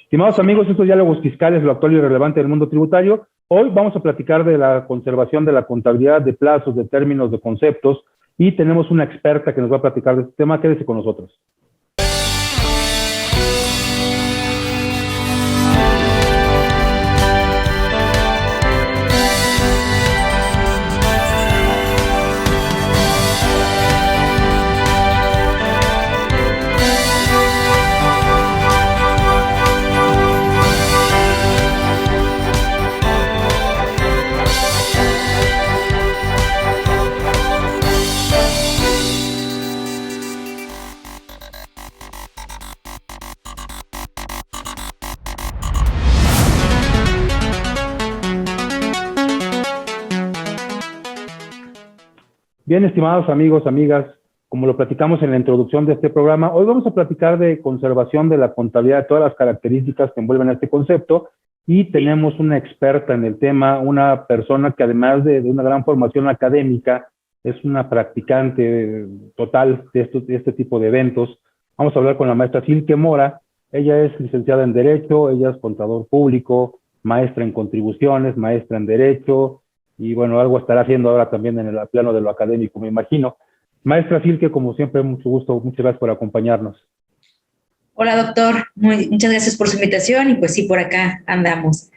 Estimados amigos, estos diálogos fiscales, lo actual y relevante del mundo tributario. Hoy vamos a platicar de la conservación de la contabilidad, de plazos, de términos, de conceptos, y tenemos una experta que nos va a platicar de este tema. Quédese con nosotros. Bien, estimados amigos, amigas, como lo platicamos en la introducción de este programa, hoy vamos a platicar de conservación de la contabilidad, de todas las características que envuelven a este concepto, y tenemos una experta en el tema, una persona que además de una gran formación académica, es una practicante total de este tipo de eventos. Vamos a hablar con la maestra Silke Mora. Ella es licenciada en Derecho, ella es contador público, maestra en contribuciones, maestra en Derecho, y bueno, algo estará haciendo ahora también en el plano de lo académico, me imagino. Maestra Silke, como siempre, mucho gusto, muchas gracias por acompañarnos. Hola, doctor. Muchas gracias por su invitación y pues sí, por acá andamos.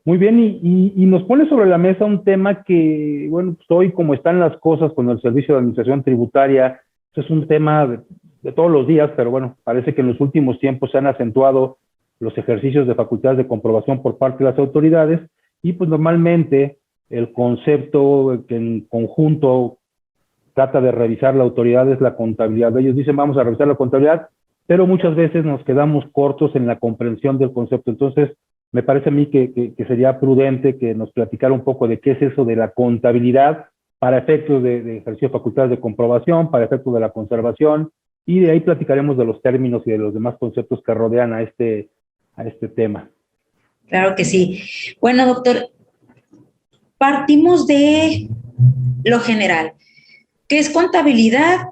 Muy bien, y nos pone sobre la mesa un tema que, bueno, pues hoy como están las cosas con el Servicio de Administración Tributaria, pues es un tema de todos los días, pero bueno, parece que en los últimos tiempos se han acentuado los ejercicios de facultades de comprobación por parte de las autoridades, y pues normalmente el concepto que en conjunto trata de revisar la autoridad es la contabilidad. Ellos dicen vamos a revisar la contabilidad, pero muchas veces nos quedamos cortos en la comprensión del concepto. Entonces, me parece a mí que sería prudente que nos platicara un poco de qué es eso de la contabilidad para efectos de ejercicio de facultades de comprobación, para efectos de la conservación, y de ahí platicaremos de los términos y de los demás conceptos que rodean a este tema. Claro que sí. Bueno, doctor, partimos de lo general. ¿Qué es contabilidad?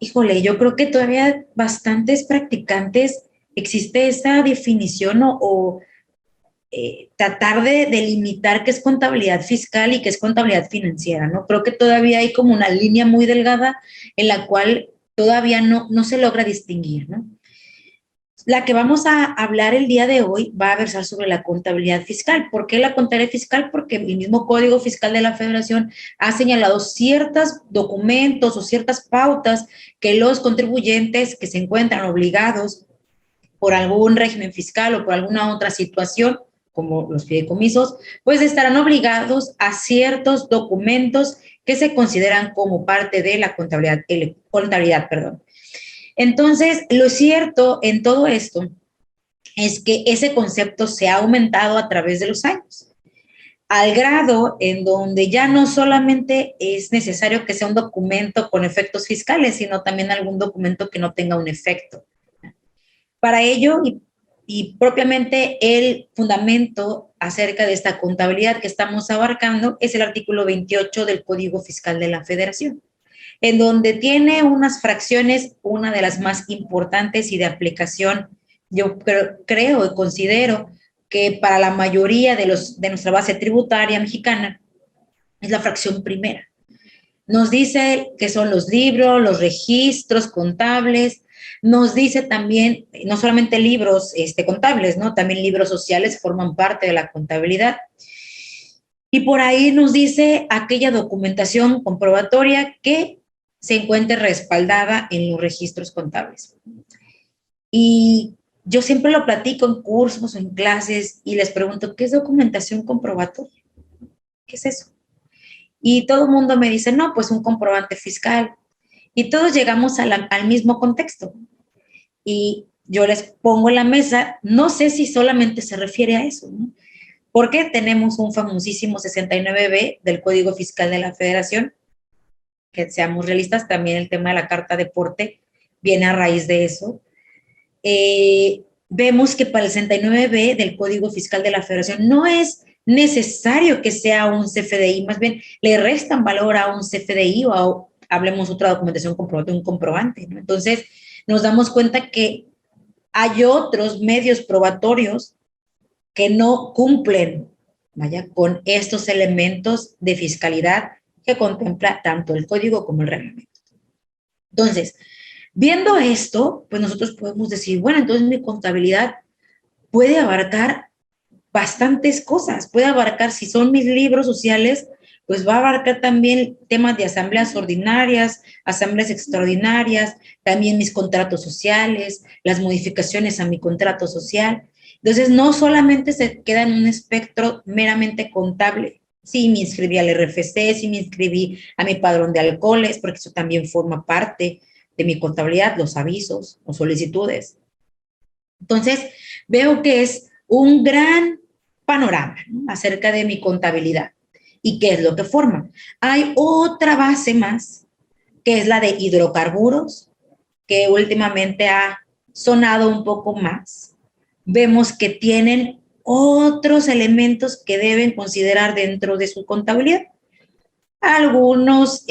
Híjole, yo creo que todavía bastantes practicantes existe esa definición o tratar de delimitar qué es contabilidad fiscal y qué es contabilidad financiera, ¿no? Creo que todavía hay como una línea muy delgada en la cual todavía no se logra distinguir, ¿no? La que vamos a hablar el día de hoy va a versar sobre la contabilidad fiscal. ¿Por qué la contabilidad fiscal? Porque el mismo Código Fiscal de la Federación ha señalado ciertos documentos o ciertas pautas que los contribuyentes que se encuentran obligados por algún régimen fiscal o por alguna otra situación, como los fideicomisos, pues estarán obligados a ciertos documentos que se consideran como parte de la contabilidad. Entonces, lo cierto en todo esto es que ese concepto se ha aumentado a través de los años, al grado en donde ya no solamente es necesario que sea un documento con efectos fiscales, sino también algún documento que no tenga un efecto. Para ello, y propiamente el fundamento acerca de esta contabilidad que estamos abarcando es el artículo 28 del Código Fiscal de la Federación, en donde tiene unas fracciones, una de las más importantes y de aplicación, yo creo y considero que para la mayoría de nuestra base tributaria mexicana, es la fracción primera. Nos dice que son los libros, los registros contables, nos dice también, no solamente libros contables, ¿no? También libros sociales forman parte de la contabilidad. Y por ahí nos dice aquella documentación comprobatoria que se encuentre respaldada en los registros contables. Y yo siempre lo platico en cursos o en clases y les pregunto, ¿qué es documentación comprobatoria? ¿Qué es eso? Y todo el mundo me dice, no, pues un comprobante fiscal. Y todos llegamos al mismo contexto. Y yo les pongo en la mesa, no sé si solamente se refiere a eso, ¿no? Porque tenemos un famosísimo 69B del Código Fiscal de la Federación, que seamos realistas, también el tema de la carta de porte viene a raíz de eso. Vemos que para el 69B del Código Fiscal de la Federación no es necesario que sea un CFDI, más bien le restan valor a un CFDI o a, hablemos otra documentación comprobante, un comprobante, ¿no? Entonces nos damos cuenta que hay otros medios probatorios que no cumplen, vaya, con estos elementos de fiscalidad que contempla tanto el código como el reglamento. Entonces, viendo esto, pues nosotros podemos decir, bueno, entonces mi contabilidad puede abarcar bastantes cosas, puede abarcar, si son mis libros sociales, pues va a abarcar también temas de asambleas ordinarias, asambleas extraordinarias, también mis contratos sociales, las modificaciones a mi contrato social. Entonces, no solamente se queda en un espectro meramente contable. Sí, me inscribí al RFC, sí me inscribí a mi padrón de alcoholes, porque eso también forma parte de mi contabilidad, los avisos o solicitudes. Entonces, veo que es un gran panorama, ¿no?, acerca de mi contabilidad y qué es lo que forma. Hay otra base más, que es la de hidrocarburos, que últimamente ha sonado un poco más. Vemos que tienen otros elementos que deben considerar dentro de su contabilidad. Algunos,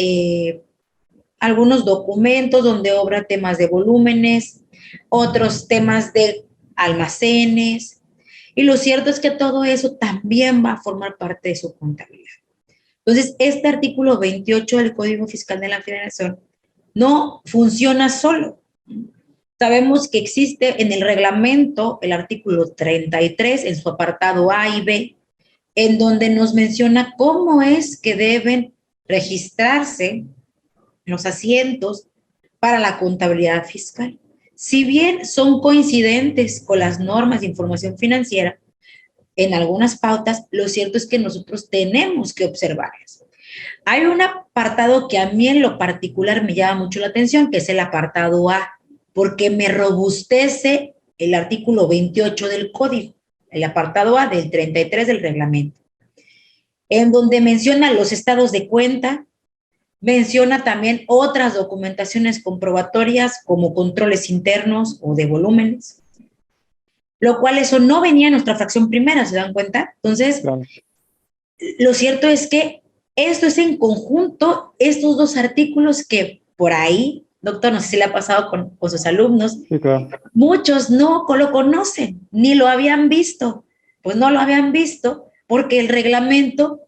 algunos documentos donde obra temas de volúmenes, otros temas de almacenes, y lo cierto es que todo eso también va a formar parte de su contabilidad. Entonces, este artículo 28 del Código Fiscal de la Federación no funciona solo. Sabemos que existe en el reglamento el artículo 33 en su apartado A y B, en donde nos menciona cómo es que deben registrarse los asientos para la contabilidad fiscal. Si bien son coincidentes con las normas de información financiera, en algunas pautas, lo cierto es que nosotros tenemos que observarlas. Hay un apartado que a mí en lo particular me llama mucho la atención, que es el apartado A, porque me robustece el artículo 28 del código, el apartado A del 33 del reglamento, en donde menciona los estados de cuenta, menciona también otras documentaciones comprobatorias como controles internos o de volúmenes, lo cual eso no venía en nuestra fracción primera, ¿se dan cuenta? Entonces, claro, lo cierto es que esto es en conjunto, estos dos artículos que por ahí, doctor, no sé si le ha pasado con sus alumnos, sí, claro, muchos no lo conocen, ni lo habían visto, pues no lo habían visto porque el reglamento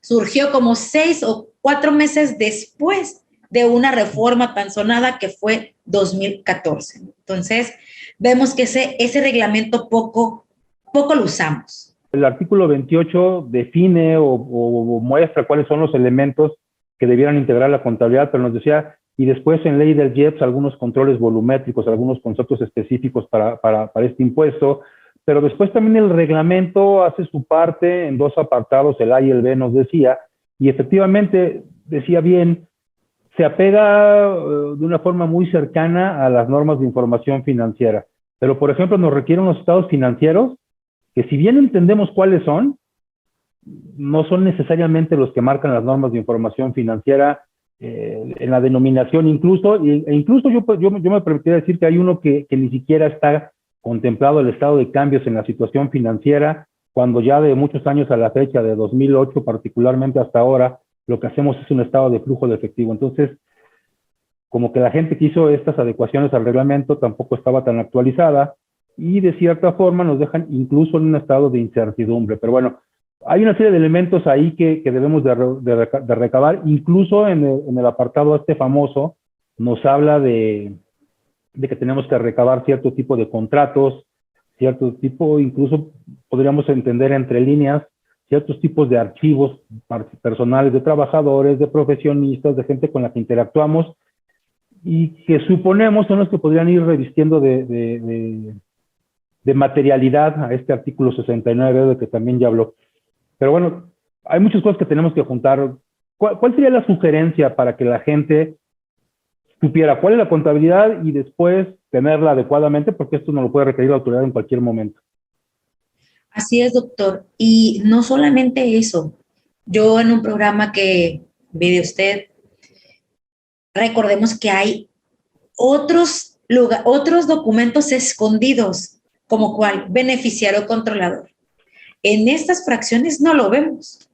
surgió como 6 o 4 meses después de una reforma tan sonada que fue 2014. Entonces, vemos que ese reglamento poco lo usamos. El artículo 28 define o muestra cuáles son los elementos que debieran integrar la contabilidad, pero nos decía, y después en ley del IEPS, algunos controles volumétricos, algunos conceptos específicos para este impuesto, pero después también el reglamento hace su parte en dos apartados, el A y el B nos decía, y efectivamente, decía bien, se apega de una forma muy cercana a las normas de información financiera. Pero, por ejemplo, nos requieren los estados financieros, que si bien entendemos cuáles son, no son necesariamente los que marcan las normas de información financiera en la denominación incluso, e incluso yo me permitiría decir que hay uno que ni siquiera está contemplado el estado de cambios en la situación financiera, cuando ya de muchos años a la fecha, de 2008 particularmente hasta ahora, lo que hacemos es un estado de flujo de efectivo. Entonces, como que la gente que hizo estas adecuaciones al reglamento tampoco estaba tan actualizada y de cierta forma nos dejan incluso en un estado de incertidumbre. Pero bueno, hay una serie de elementos ahí que debemos de recabar. Incluso en el apartado este famoso nos habla de que tenemos que recabar cierto tipo de contratos, cierto tipo, incluso podríamos entender entre líneas, ciertos tipos de archivos personales de trabajadores, de profesionistas, de gente con la que interactuamos y que suponemos son los que podrían ir revistiendo de materialidad a este artículo 69 de que también ya habló. Pero bueno, hay muchas cosas que tenemos que juntar. ¿Cuál sería la sugerencia para que la gente supiera cuál es la contabilidad y después tenerla adecuadamente? Porque esto no lo puede requerir la autoridad en cualquier momento. Así es, doctor. Y no solamente eso. Yo en un programa que vi de usted, recordemos que hay otros documentos escondidos, como cuál, beneficiario controlador. En estas fracciones no lo vemos.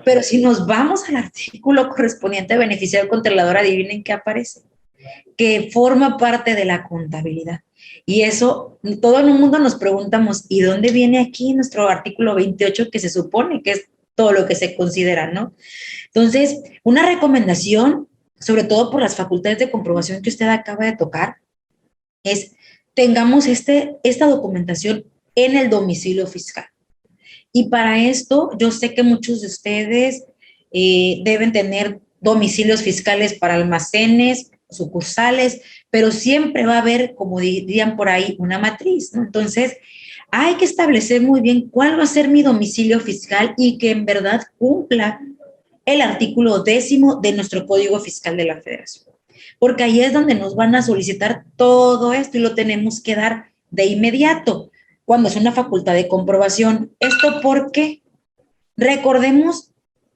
Pero si nos vamos al artículo correspondiente a beneficiario controlador, adivinen qué aparece. que forma parte de la contabilidad. Y eso, todo el mundo nos preguntamos, ¿y dónde viene aquí nuestro artículo 28 que se supone que es todo lo que se considera, ¿no? Entonces, una recomendación, sobre todo por las facultades de comprobación que usted acaba de tocar, es tengamos esta documentación en el domicilio fiscal. Y para esto, yo sé que muchos de ustedes deben tener domicilios fiscales para almacenes, sucursales, pero siempre va a haber, como dirían por ahí, una matriz, ¿no? Entonces, hay que establecer muy bien cuál va a ser mi domicilio fiscal y que en verdad cumpla el artículo 10 de nuestro Código Fiscal de la Federación. Porque ahí es donde nos van a solicitar todo esto y lo tenemos que dar de inmediato, cuando es una facultad de comprobación. ¿Esto por qué? Recordemos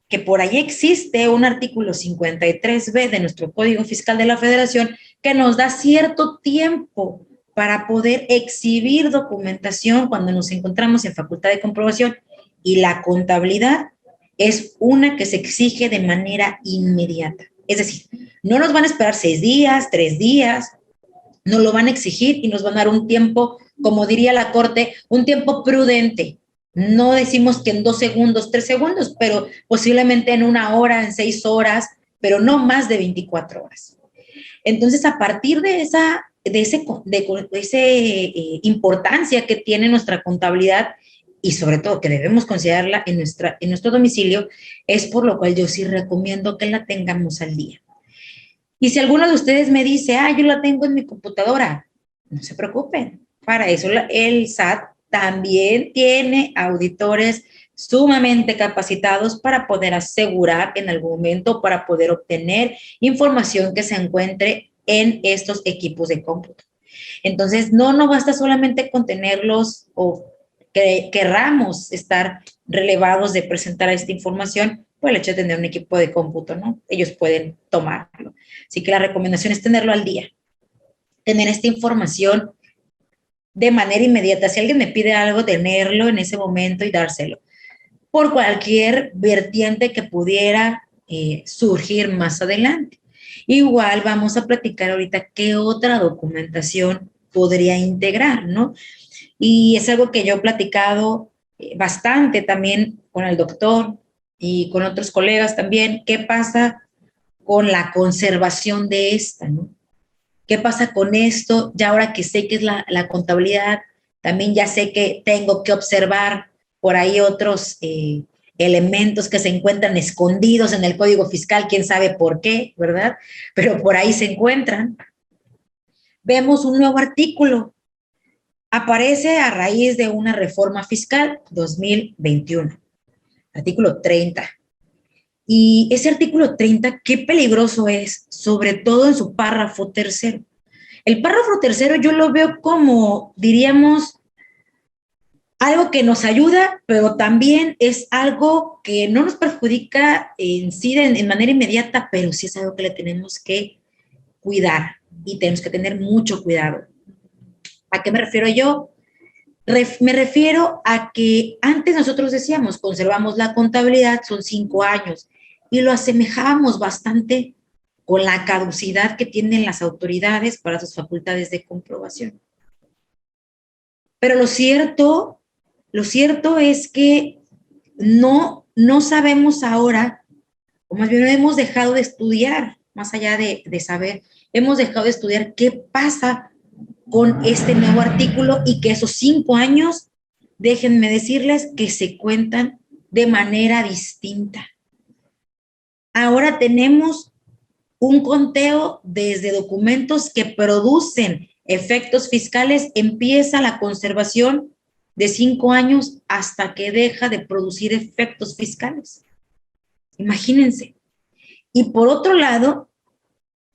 que por ahí existe un artículo 53B de nuestro Código Fiscal de la Federación que nos da cierto tiempo para poder exhibir documentación cuando nos encontramos en facultad de comprobación, y la contabilidad es una que se exige de manera inmediata. Es decir, no nos van a esperar 6 días, 3 días, nos lo van a exigir y nos van a dar un tiempo, como diría la Corte, un tiempo prudente. No decimos que en 2 segundos, 3 segundos, pero posiblemente en 1 hora, en 6 horas, pero no más de 24 horas. Entonces, a partir de esa importancia que tiene nuestra contabilidad, y sobre todo que debemos considerarla en nuestro domicilio, es por lo cual yo sí recomiendo que la tengamos al día. Y si alguno de ustedes me dice, yo la tengo en mi computadora, no se preocupen. Para eso el SAT también tiene auditores sumamente capacitados para poder asegurar en algún momento, para poder obtener información que se encuentre en estos equipos de cómputo. Entonces, no basta solamente con tenerlos o que querramos estar relevados de presentar esta información por el hecho de tener un equipo de cómputo, ¿no? Ellos pueden tomarlo. Así que la recomendación es tenerlo al día, tener esta información de manera inmediata. Si alguien me pide algo, tenerlo en ese momento y dárselo, por cualquier vertiente que pudiera surgir más adelante. Igual vamos a platicar ahorita qué otra documentación podría integrar, ¿no? Y es algo que yo he platicado bastante también con el doctor y con otros colegas también. ¿Qué pasa con la conservación de esta, ¿no? ¿Qué pasa con esto? Ya ahora que sé que es la contabilidad, también ya sé que tengo que observar por ahí otros elementos que se encuentran escondidos en el Código Fiscal, quién sabe por qué, ¿verdad? Pero por ahí se encuentran. Vemos un nuevo artículo. Aparece a raíz de una reforma fiscal 2021, artículo 30. Y ese artículo 30, qué peligroso es, sobre todo en su párrafo tercero. El párrafo tercero yo lo veo como, diríamos, algo que nos ayuda, pero también es algo que no nos perjudica en sí en manera inmediata, pero sí es algo que le tenemos que cuidar y tenemos que tener mucho cuidado. ¿A qué me refiero yo? Me refiero a que antes nosotros decíamos, conservamos la contabilidad, son 5 años, y lo asemejábamos bastante con la caducidad que tienen las autoridades para sus facultades de comprobación. Pero lo cierto es que no sabemos ahora, o más bien hemos dejado de estudiar, más allá de saber, hemos dejado de estudiar qué pasa con este nuevo artículo y que esos 5 años, déjenme decirles que se cuentan de manera distinta. Ahora tenemos un conteo desde documentos que producen efectos fiscales, empieza la conservación de 5 años hasta que deja de producir efectos fiscales. Imagínense. Y por otro lado,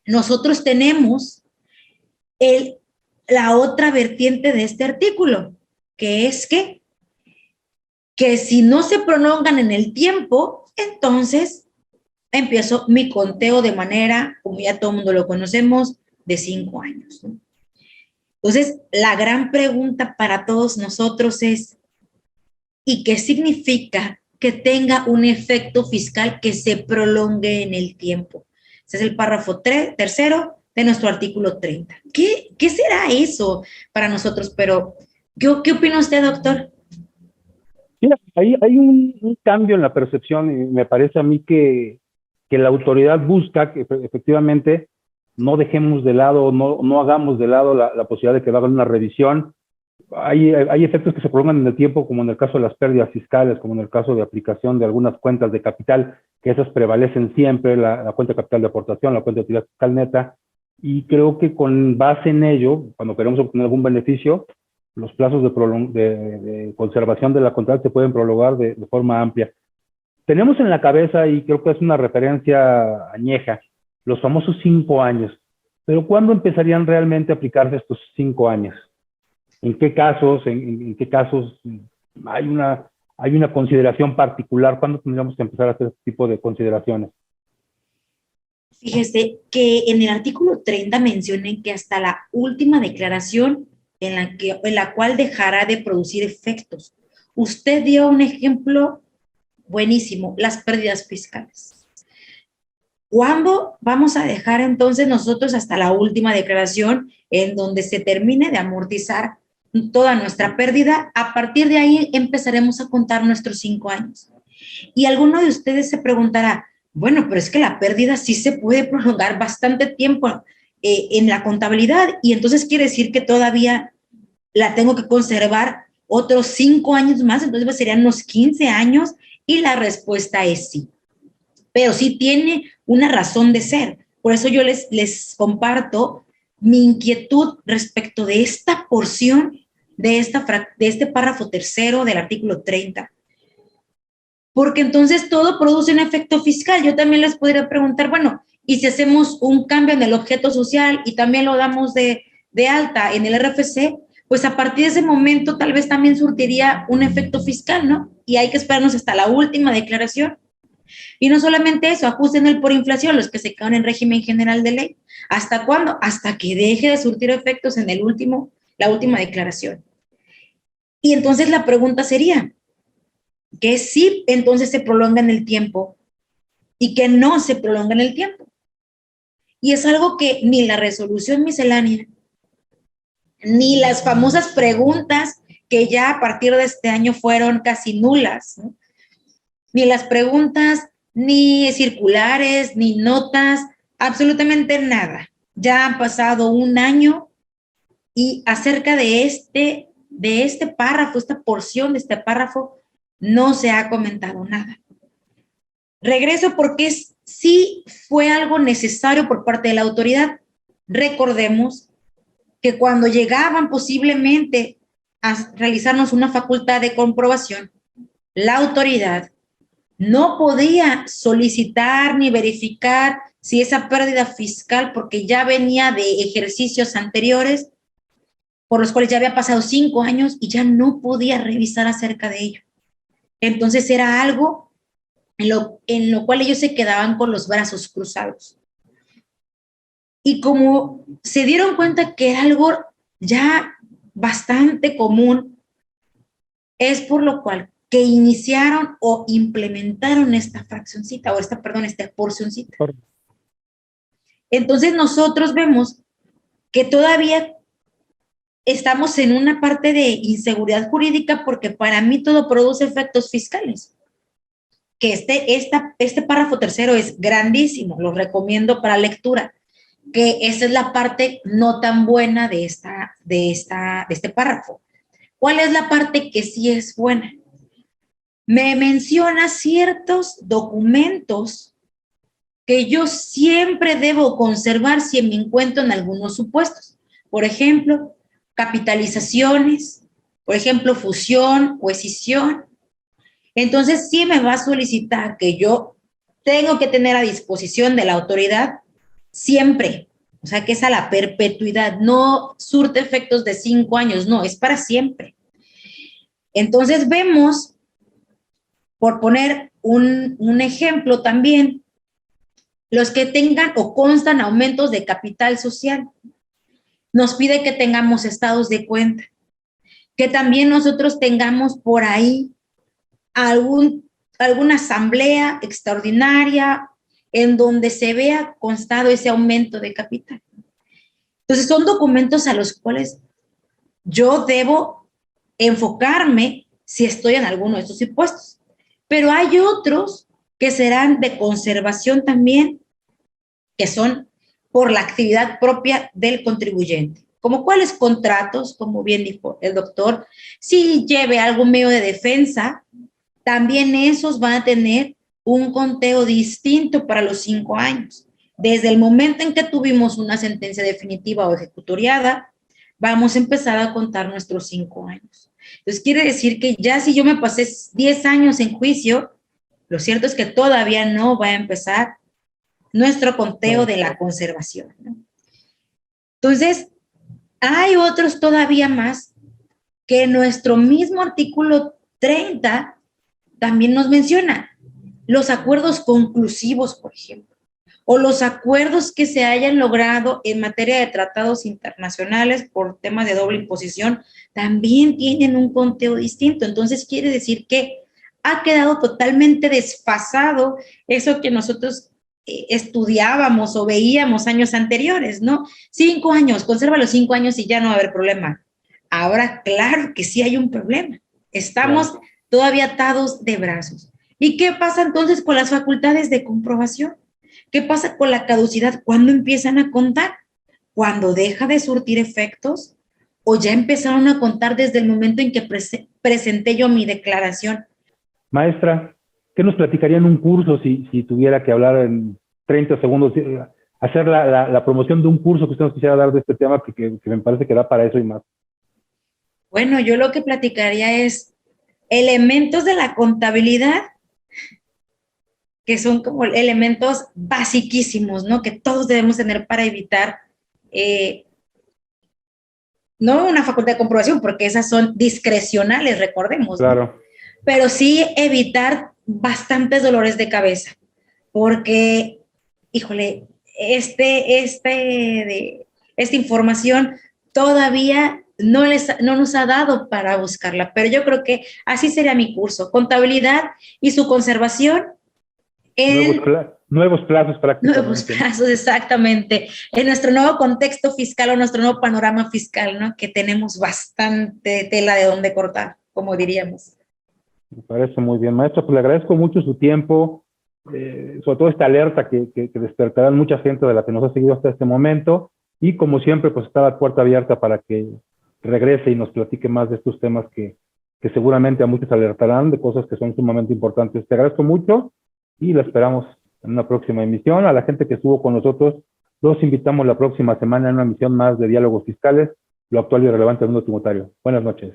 nosotros tenemos la otra vertiente de este artículo, que es que si no se prolongan en el tiempo, entonces empiezo mi conteo de manera, como ya todo el mundo lo conocemos, de 5 años, ¿no? Entonces, la gran pregunta para todos nosotros es, ¿y qué significa que tenga un efecto fiscal que se prolongue en el tiempo? Ese es el párrafo tercero de nuestro artículo 30. ¿Qué será eso para nosotros? Pero, ¿qué opina usted, doctor? Mira, hay un cambio en la percepción y me parece a mí que la autoridad busca que efectivamente no dejemos de lado, no hagamos de lado la posibilidad de que hagan una revisión. Hay efectos que se prolongan en el tiempo, como en el caso de las pérdidas fiscales, como en el caso de aplicación de algunas cuentas de capital, que esas prevalecen siempre, la cuenta de capital de aportación, la cuenta de utilidad fiscal neta, y creo que con base en ello, cuando queremos obtener algún beneficio, los plazos de conservación de la contabilidad se pueden prolongar de forma amplia. Tenemos en la cabeza, y creo que es una referencia añeja, los famosos 5 años. Pero ¿cuándo empezarían realmente a aplicarse estos 5 años? ¿En qué casos, en qué casos hay una consideración particular? ¿Cuándo tendríamos que empezar a hacer este tipo de consideraciones? Fíjese que en el artículo 30 mencionan que hasta la última declaración en la cual dejará de producir efectos. Usted dio un ejemplo buenísimo, las pérdidas fiscales. ¿Cuándo vamos a dejar entonces nosotros hasta la última declaración en donde se termine de amortizar toda nuestra pérdida? A partir de ahí empezaremos a contar nuestros 5 años. Y alguno de ustedes se preguntará, bueno, pero es que la pérdida sí se puede prolongar bastante tiempo en la contabilidad y entonces quiere decir que todavía la tengo que conservar otros 5 años más, entonces serían unos 15 años y la respuesta es sí. Pero sí tiene una razón de ser. Por eso yo les comparto mi inquietud respecto de esta porción, de este párrafo tercero del artículo 30. Porque entonces todo produce un efecto fiscal. Yo también les podría preguntar, bueno, ¿y si hacemos un cambio en el objeto social y también lo damos de alta en el RFC? Pues a partir de ese momento tal vez también surtiría un efecto fiscal, ¿no? Y hay que esperarnos hasta la última declaración. Y no solamente eso, ajusten el por inflación, los que se quedan en régimen general de ley. ¿Hasta cuándo? Hasta que deje de surtir efectos en la última declaración. Y entonces la pregunta sería, que sí entonces se prolonga en el tiempo y que no se prolonga en el tiempo. Y es algo que ni la resolución miscelánea, ni las famosas preguntas que ya a partir de este año fueron casi nulas, ¿no? Ni las preguntas, ni circulares, ni notas, absolutamente nada. Ya han pasado un año y acerca de este párrafo, esta porción de este párrafo, no se ha comentado nada. Regreso porque sí fue algo necesario por parte de la autoridad. Recordemos que cuando llegaban posiblemente a realizarnos una facultad de comprobación, la autoridad no podía solicitar ni verificar si esa pérdida fiscal, porque ya venía de ejercicios anteriores, por los cuales ya había pasado 5 años y ya no podía revisar acerca de ello. Entonces era algo en lo cual ellos se quedaban con los brazos cruzados. Y como se dieron cuenta que era algo ya bastante común, es por lo cual que iniciaron o implementaron esta fraccioncita, o esta porcioncita. Entonces nosotros vemos que todavía estamos en una parte de inseguridad jurídica porque para mí todo produce efectos fiscales. Que este párrafo tercero es grandísimo, lo recomiendo para lectura, que esa es la parte no tan buena de este párrafo. ¿Cuál es la parte que sí es buena? Me menciona ciertos documentos que yo siempre debo conservar si me encuentro en algunos supuestos. Por ejemplo, capitalizaciones, por ejemplo, fusión o escisión. Entonces, sí me va a solicitar que yo tengo que tener a disposición de la autoridad siempre, o sea, que es a la perpetuidad, no surte efectos de 5 años, no, es para siempre. Entonces, vemos, por poner un ejemplo también, los que tengan o constan aumentos de capital social. Nos pide que tengamos estados de cuenta, que también nosotros tengamos por ahí alguna asamblea extraordinaria en donde se vea constado ese aumento de capital. Entonces son documentos a los cuales yo debo enfocarme si estoy en alguno de estos impuestos. Pero hay otros que serán de conservación también, que son por la actividad propia del contribuyente. Como cuáles contratos, como bien dijo el doctor, si lleve algún medio de defensa, también esos van a tener un conteo distinto para los 5 años. Desde el momento en que tuvimos una sentencia definitiva o ejecutoriada, vamos a empezar a contar nuestros 5 años. Entonces, quiere decir que ya si yo me pasé 10 años en juicio, lo cierto es que todavía no va a empezar nuestro conteo de la conservación, ¿no? Entonces, hay otros todavía más que nuestro mismo artículo 30 también nos menciona. Los acuerdos conclusivos, por ejemplo, o los acuerdos que se hayan logrado en materia de tratados internacionales por temas de doble imposición, también tienen un conteo distinto. Entonces, quiere decir que ha quedado totalmente desfasado eso que nosotros estudiábamos o veíamos años anteriores, ¿no? 5 años, conserva los 5 años y ya no va a haber problema. Ahora, claro que sí hay un problema. Estamos todavía atados de brazos. ¿Y qué pasa entonces con las facultades de comprobación? ¿Qué pasa con la caducidad? ¿Cuándo empiezan a contar? ¿Cuándo deja de surtir efectos? ¿O ya empezaron a contar desde el momento en que presenté yo mi declaración? Maestra, ¿qué nos platicaría en un curso si tuviera que hablar en 30 segundos, hacer la promoción de un curso que usted nos quisiera dar de este tema, que me parece que da para eso y más? Bueno, yo lo que platicaría es elementos de la contabilidad, que son como elementos basiquísimos, ¿no? Que todos debemos tener para evitar, no una facultad de comprobación, porque esas son discrecionales, recordemos, claro, ¿no? Pero sí evitar bastantes dolores de cabeza, porque, híjole, esta información todavía no nos ha dado para buscarla, pero yo creo que así sería mi curso, contabilidad y su conservación en nuevos plazos prácticamente. nuevos plazos, exactamente, en nuestro nuevo contexto fiscal o nuestro nuevo panorama fiscal, ¿no? Que tenemos bastante tela de dónde cortar, como diríamos. Me parece muy bien, maestra. Pues le agradezco mucho su tiempo, sobre todo esta alerta que despertarán mucha gente de la que nos ha seguido hasta este momento. Y como siempre, pues está la puerta abierta para que regrese y nos platique más de estos temas que seguramente a muchos alertarán de cosas que son sumamente importantes. Te agradezco mucho y la esperamos en una próxima emisión. A la gente que estuvo con nosotros, los invitamos la próxima semana en una emisión más de Diálogos Fiscales, lo actual y relevante del mundo tributario. Buenas noches.